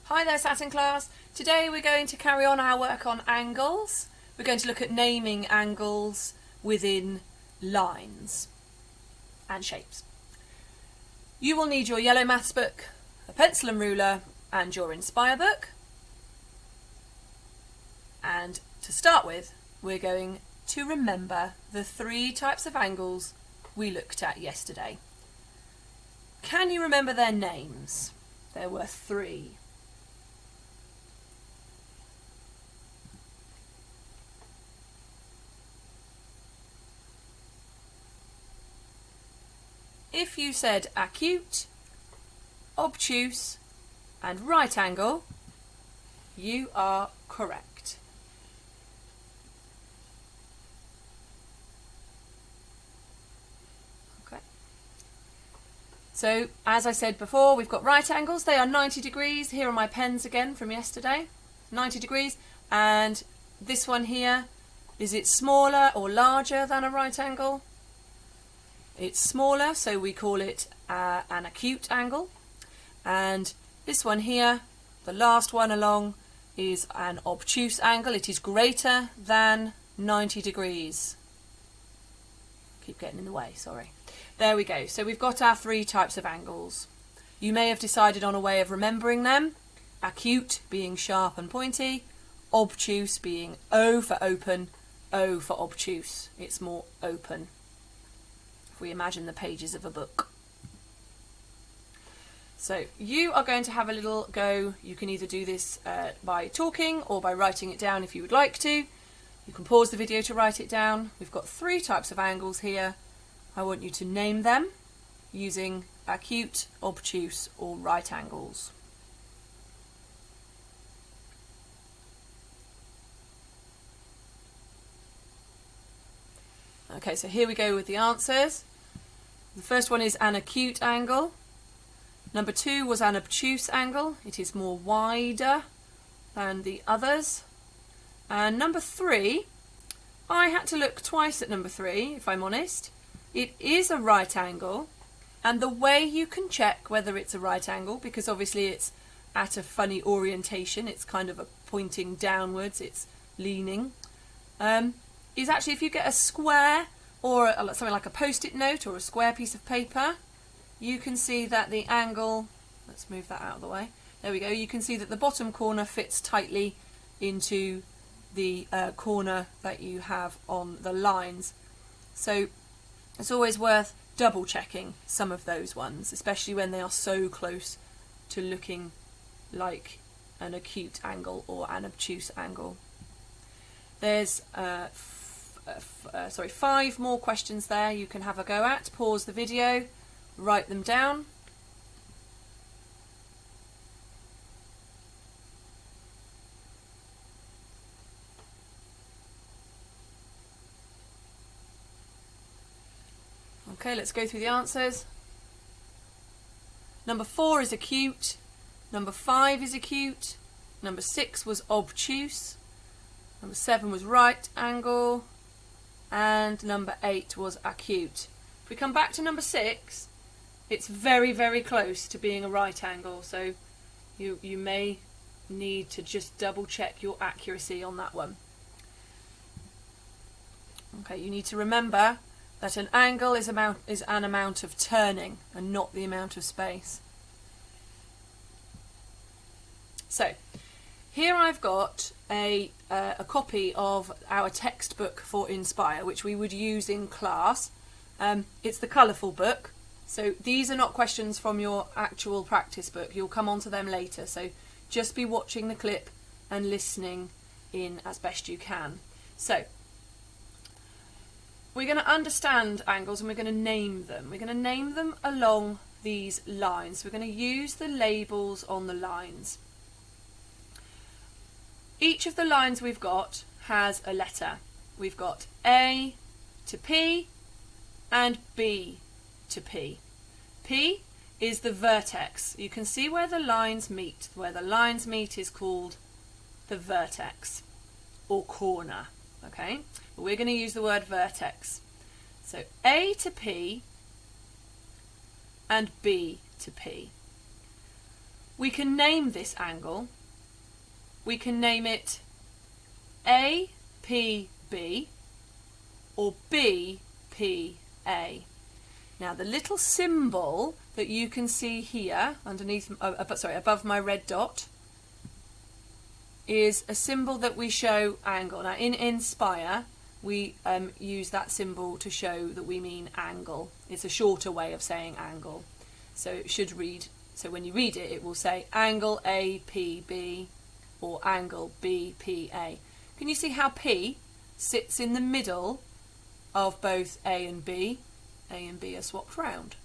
Hi there, Saturn class. Today we're going to carry on our work on angles. We're going to look at naming angles within lines and shapes. You will need your yellow maths book, a pencil and ruler, and your Inspire book. And to start with, we're going to remember the 3 types of angles we looked at yesterday. Can you remember their names? There were 3. If you said acute, obtuse, and right angle, you are correct. Okay. So, as I said before, we've got right angles. They are 90 degrees. Here are my pens again from yesterday. 90 degrees. And this one here, is it smaller or larger than a right angle? It's smaller, so we call it an acute angle. And this one here, the last one along, is an obtuse angle. It is greater than 90 degrees. Keep getting in the way, sorry. There we go. So we've got our 3 types of angles. You may have decided on a way of remembering them. Acute being sharp and pointy, obtuse being O for open, O for obtuse. It's more open. We imagine the pages of a book. So you are going to have a little go. You can either do this by talking or by writing it down if you would like to. You can pause the video to write it down. We've got 3 types of angles here. I want you to name them using acute, obtuse or right angles. Okay, so here we go with the answers. The first one is an acute angle. Number 2 was an obtuse angle. It is more wider than the others. And number 3, I had to look twice at number 3, if I'm honest. It is a right angle. And the way you can check whether it's a right angle, because obviously it's at a funny orientation, it's kind of a pointing downwards, it's leaning, is actually if you get a square or something like a post-it note or a square piece of paper, you can see that the angle, let's move that out of the way, there we go, you can see that the bottom corner fits tightly into the corner that you have on the lines. So it's always worth double checking some of those ones, especially when they are so close to looking like an acute angle or an obtuse angle. There's 5 more questions there you can have a go at. Pause the video, write them down. Okay, let's go through the answers. Number 4 is acute. Number 5 is acute. Number 6 was obtuse. Number 7 was right angle. And number 8 was acute. If we come back to number 6, it's very, very close to being a right angle, so you may need to just double check your accuracy on that one. Okay, you need to remember that an angle is an amount of turning and not the amount of space. So here I've got a copy of our textbook for Inspire, which we would use in class. It's the colourful book, so these are not questions from your actual practice book. You'll come on to them later, so just be watching the clip and listening in as best you can. So we're going to understand angles and we're going to name them. We're going to name them along these lines. We're going to use the labels on the lines. Each of the lines we've got has a letter. We've got A to P and B to P. P is the vertex. You can see where the lines meet. Where the lines meet is called the vertex or corner. Okay, but we're going to use the word vertex. So A to P and B to P. we can name this angle. We can name it APB or BPA. Now the little symbol that you can see here underneath, above my red dot, is a symbol that we show angle. Now in Inspire we use that symbol to show that we mean angle. It's a shorter way of saying angle. So it should read, so when you read it, it will say angle APB or angle BPA. Can you see how P sits in the middle of both A and B? A and B are swapped round.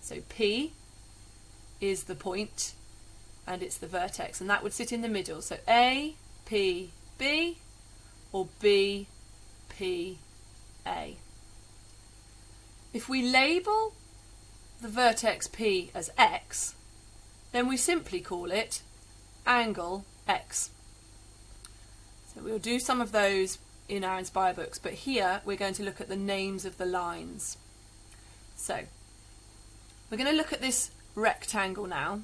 So P is the point and it's the vertex, and that would sit in the middle. So A, P, B or B, P, A. If we label the vertex P as X, then we simply call it angle X. So we'll do some of those in our Inspire books, but here we're going to look at the names of the lines. So we're going to look at this rectangle now.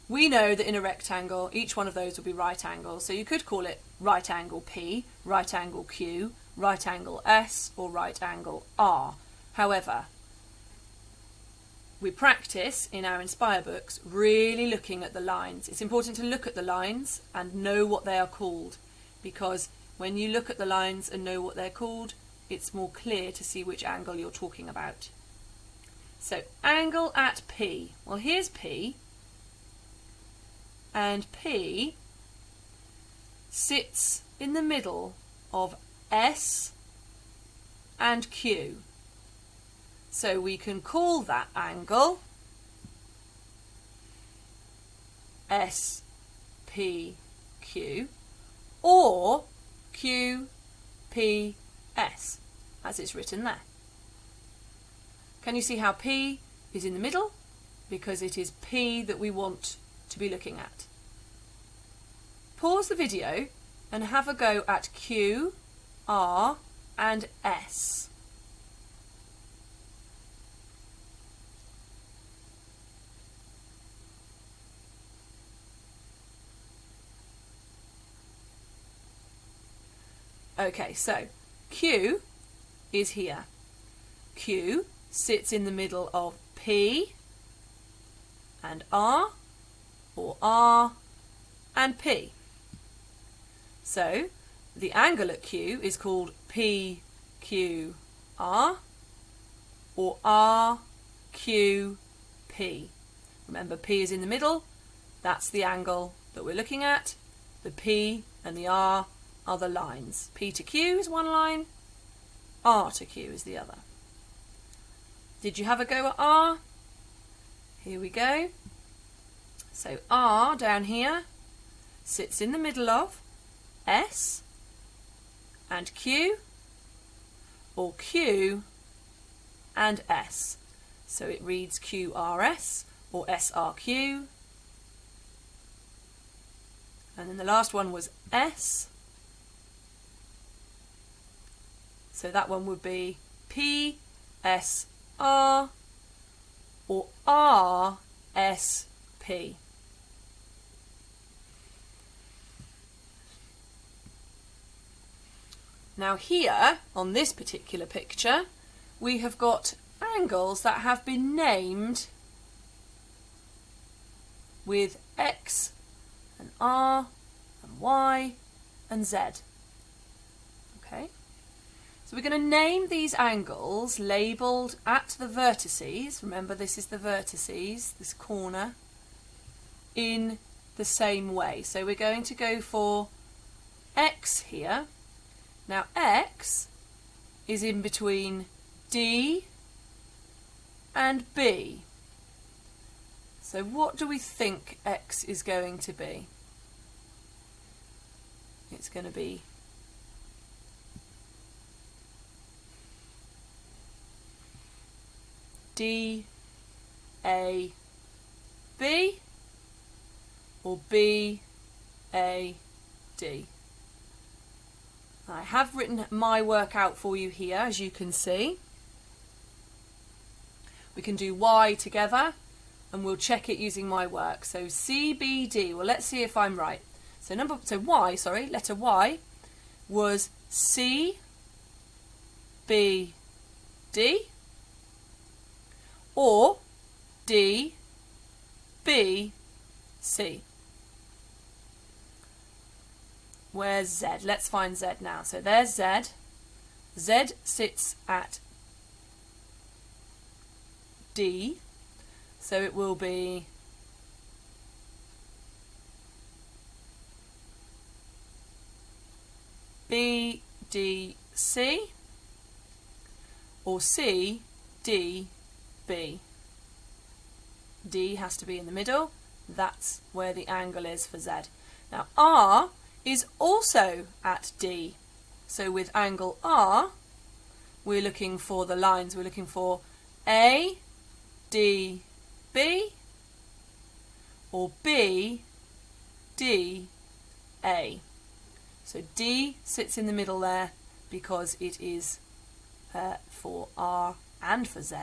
We know that in a rectangle each one of those will be right angles, so you could call it right angle P, right angle Q, right angle S or right angle R. However, we practice in our Inspire books really looking at the lines. It's important to look at the lines and know what they are called, because when you look at the lines and know what they're called, it's more clear to see which angle you're talking about. So angle at P. Well, here's P, and P sits in the middle of S and Q. So we can call that angle SPQ or QPS, as it's written there. Can you see how P is in the middle? Because it is P that we want to be looking at. Pause the video and have a go at Q, R and S. Okay, so Q is here. Q sits in the middle of P and R, or R and P. So the angle at Q is called PQR or RQP. Remember, P is in the middle. That's the angle that we're looking at. The P and the R are the lines. P to Q is one line, R to Q is the other. Did you have a go at R? Here we go. So R down here sits in the middle of S and Q, or Q and S. So it reads QRS or SRQ. And then the last one was S. So that one would be PSR or RSP. Now here, on this particular picture, we have got angles that have been named with X and R and Y and Z. Okay? So we're going to name these angles labelled at the vertices. Remember, this is the vertices, this corner, in the same way. So we're going to go for X here. Now X is in between D and B. So what do we think X is going to be? It's going to be D, A, B or B, A, D. I have written my work out for you here, as you can see. We can do Y together. and we'll check it using my work. So CBD, well, let's see if I'm right. So letter Y was C, B, D, or D, B, C. Where's Z? Let's find Z now. So there's Z. Z sits at D, so it will be B, D, C, or C, D, B. D has to be in the middle. That's where the angle is for Z. Now R is also at D. So with angle R, we're looking for the lines. We're looking for A, D, B, or B, D, A. So D sits in the middle there because it is for R and for Z.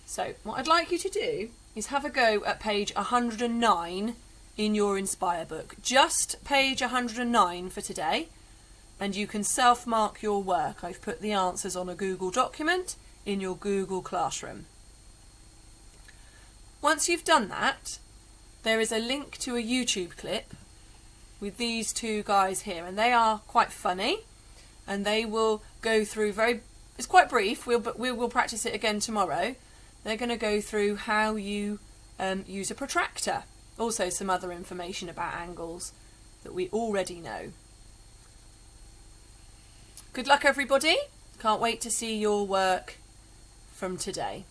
So what I'd like you to do is have a go at page 109 in your Inspire book. Just page 109 for today, and you can self-mark your work. I've put the answers on a Google document in your Google Classroom. Once you've done that, there is a link to a YouTube clip with these two guys here, and they are quite funny, and they will go through it's quite brief, but we will practice it again tomorrow. They're going to go through how you use a protractor. Also some other information about angles that we already know. Good luck everybody. Can't wait to see your work from today.